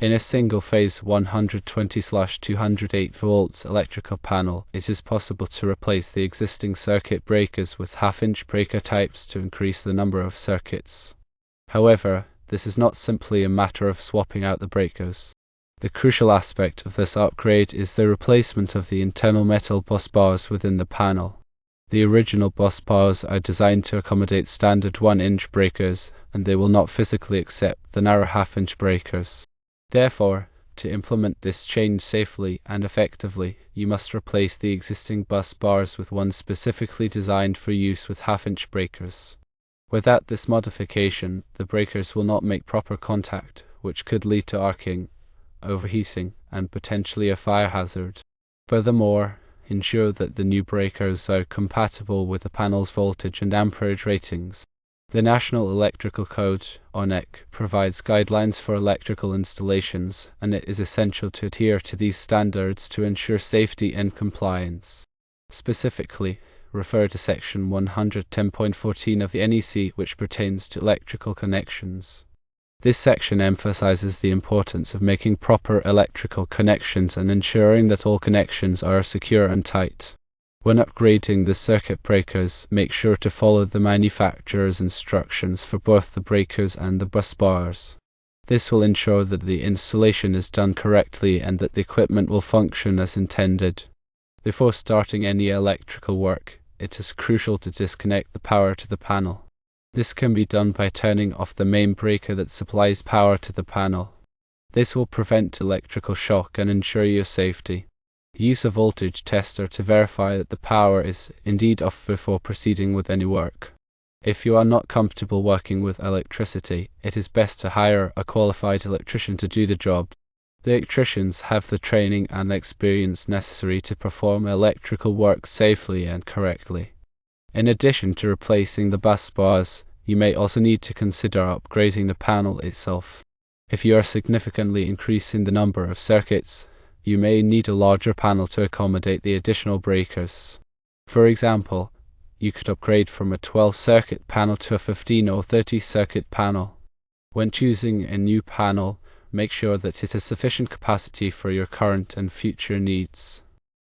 In a single-phase 120/208 volts electrical panel, it is possible to replace the existing circuit breakers with half-inch breaker types to increase the number of circuits. However, this is not simply a matter of swapping out the breakers. The crucial aspect of this upgrade is the replacement of the internal metal bus bars within the panel. The original bus bars are designed to accommodate standard 1-inch breakers, and they will not physically accept the narrow half-inch breakers. Therefore, to implement this change safely and effectively, you must replace the existing bus bars with ones specifically designed for use with half-inch breakers. Without this modification, the breakers will not make proper contact, which could lead to arcing, overheating, and potentially a fire hazard. Furthermore, ensure that the new breakers are compatible with the panel's voltage and amperage ratings. The National Electrical Code, or NEC, provides guidelines for electrical installations, and it is essential to adhere to these standards to ensure safety and compliance. Specifically, refer to Section 110.14 of the NEC, which pertains to electrical connections. This section emphasizes the importance of making proper electrical connections and ensuring that all connections are secure and tight. When upgrading the circuit breakers, make sure to follow the manufacturer's instructions for both the breakers and the bus bars. This will ensure that the installation is done correctly and that the equipment will function as intended. Before starting any electrical work, it is crucial to disconnect the power to the panel. This can be done by turning off the main breaker that supplies power to the panel. This will prevent electrical shock and ensure your safety. Use a voltage tester to verify that the power is indeed off before proceeding with any work. If you are not comfortable working with electricity, it is best to hire a qualified electrician to do the job. The electricians have the training and experience necessary to perform electrical work safely and correctly. In addition to replacing the bus bars, you may also need to consider upgrading the panel itself. If you are significantly increasing the number of circuits, you may need a larger panel to accommodate the additional breakers. For example, you could upgrade from a 12-circuit panel to a 15 or 30-circuit panel. When choosing a new panel, make sure that it has sufficient capacity for your current and future needs.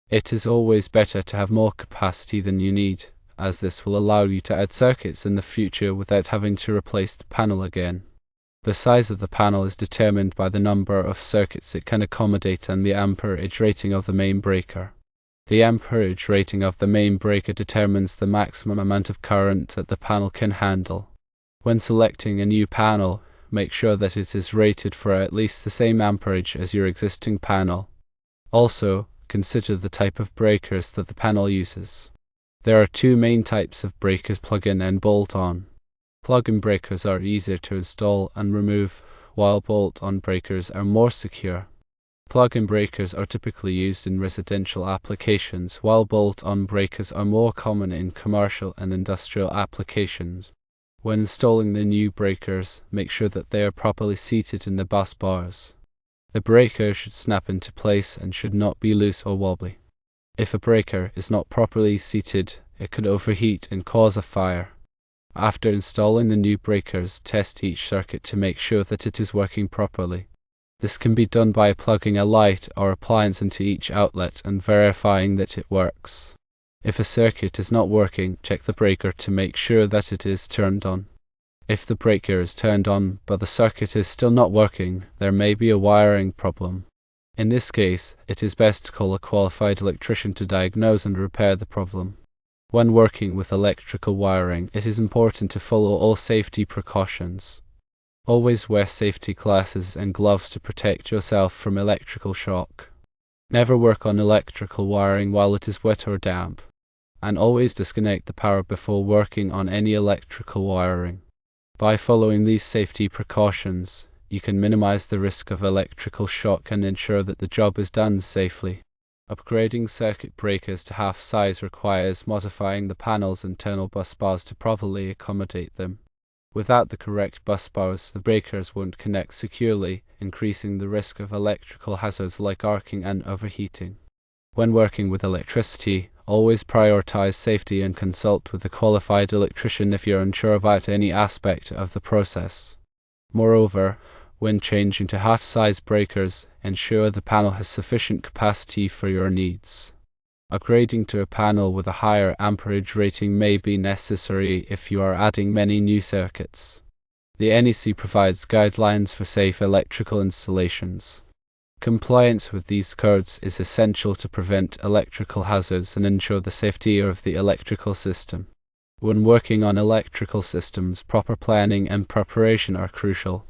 It is always better to have more capacity than you need, as this will allow you to add circuits in the future without having to replace the panel again. The size of the panel is determined by the number of circuits it can accommodate and the amperage rating of the main breaker. The amperage rating of the main breaker determines the maximum amount of current that the panel can handle. When selecting a new panel, make sure that it is rated for at least the same amperage as your existing panel. Also, consider the type of breakers that the panel uses. There are two main types of breakers: plug-in and bolt-on. Plug-in breakers are easier to install and remove, while bolt-on breakers are more secure. Plug-in breakers are typically used in residential applications, while bolt-on breakers are more common in commercial and industrial applications. When installing the new breakers, make sure that they are properly seated in the bus bars. The breaker should snap into place and should not be loose or wobbly. If a breaker is not properly seated, it could overheat and cause a fire. After installing the new breakers, test each circuit to make sure that it is working properly. This can be done by plugging a light or appliance into each outlet and verifying that it works. If a circuit is not working, check the breaker to make sure that it is turned on. If the breaker is turned on but the circuit is still not working, there may be a wiring problem. In this case, it is best to call a qualified electrician to diagnose and repair the problem. When working with electrical wiring, it is important to follow all safety precautions. Always wear safety glasses and gloves to protect yourself from electrical shock. Never work on electrical wiring while it is wet or damp. And always disconnect the power before working on any electrical wiring. By following these safety precautions, you can minimize the risk of electrical shock and ensure that the job is done safely. Upgrading circuit breakers to half size requires modifying the panel's internal bus bars to properly accommodate them. Without the correct bus bars, the breakers won't connect securely, increasing the risk of electrical hazards like arcing and overheating. When working with electricity, always prioritize safety and consult with a qualified electrician if you're unsure about any aspect of the process. Moreover, When changing to half-size breakers, ensure the panel has sufficient capacity for your needs. Upgrading to a panel with a higher amperage rating may be necessary if you are adding many new circuits. The NEC provides guidelines for safe electrical installations. Compliance with these codes is essential to prevent electrical hazards and ensure the safety of the electrical system. When working on electrical systems, proper planning and preparation are crucial.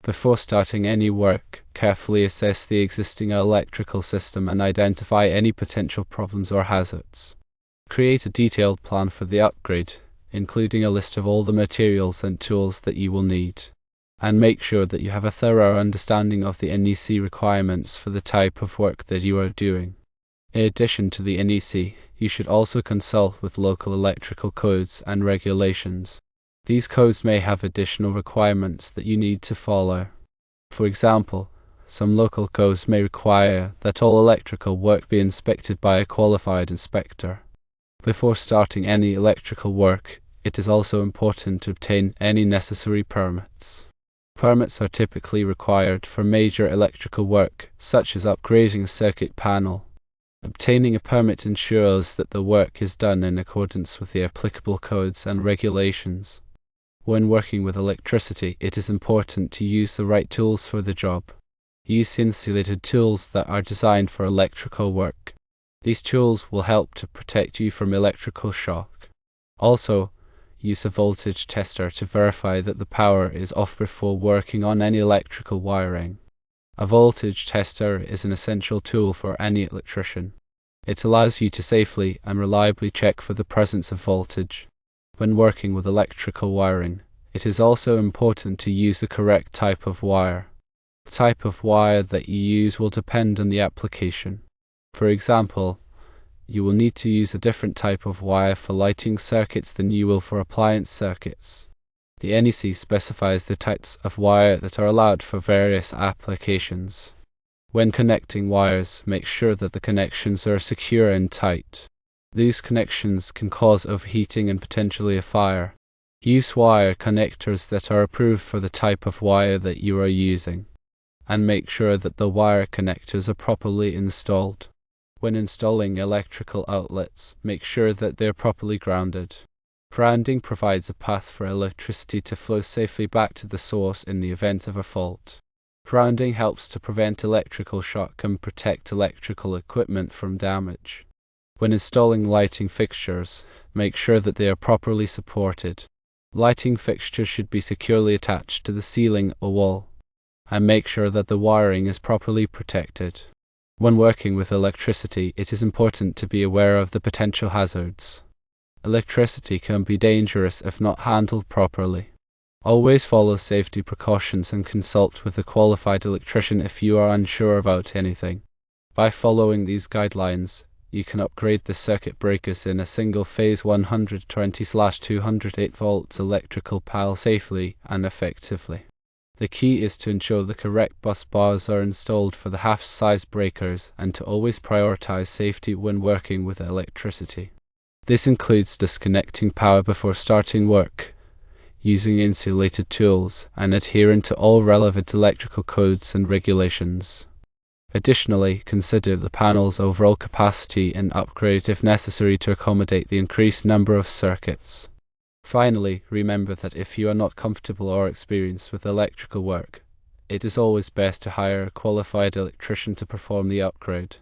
Before starting any work, carefully assess the existing electrical system and identify any potential problems or hazards. Create a detailed plan for the upgrade, including a list of all the materials and tools that you will need. And make sure that you have a thorough understanding of the NEC requirements for the type of work that you are doing. In addition to the NEC, you should also consult with local electrical codes and regulations. These codes may have additional requirements that you need to follow. For example, some local codes may require that all electrical work be inspected by a qualified inspector. Before starting any electrical work, it is also important to obtain any necessary permits. Permits are typically required for major electrical work, such as upgrading a circuit panel. Obtaining a permit ensures that the work is done in accordance with the applicable codes and regulations. When working with electricity, it is important to use the right tools for the job. Use insulated tools that are designed for electrical work. These tools will help to protect you from electrical shock. Also, use a voltage tester to verify that the power is off before working on any electrical wiring. A voltage tester is an essential tool for any electrician. It allows you to safely and reliably check for the presence of voltage. When working with electrical wiring, it is also important to use the correct type of wire. The type of wire that you use will depend on the application. For example, you will need to use a different type of wire for lighting circuits than you will for appliance circuits. The NEC specifies the types of wire that are allowed for various applications. When connecting wires, make sure that the connections are secure and tight. These connections can cause overheating and potentially a fire. Use wire connectors that are approved for the type of wire that you are using, and make sure that the wire connectors are properly installed. When installing electrical outlets, make sure that they are properly grounded. Grounding provides a path for electricity to flow safely back to the source in the event of a fault. Grounding helps to prevent electrical shock and protect electrical equipment from damage. When installing lighting fixtures, make sure that they are properly supported. Lighting fixtures should be securely attached to the ceiling or wall, and make sure that the wiring is properly protected. When working with electricity, it is important to be aware of the potential hazards. Electricity can be dangerous if not handled properly. Always follow safety precautions and consult with a qualified electrician if you are unsure about anything. By following these guidelines, you can upgrade the circuit breakers in a single-phase 120/208 volts electrical panel safely and effectively. The key is to ensure the correct bus bars are installed for the half-size breakers and to always prioritize safety when working with electricity. This includes disconnecting power before starting work, using insulated tools, and adhering to all relevant electrical codes and regulations. Additionally, consider the panel's overall capacity and upgrade if necessary to accommodate the increased number of circuits. Finally, remember that if you are not comfortable or experienced with electrical work, it is always best to hire a qualified electrician to perform the upgrade.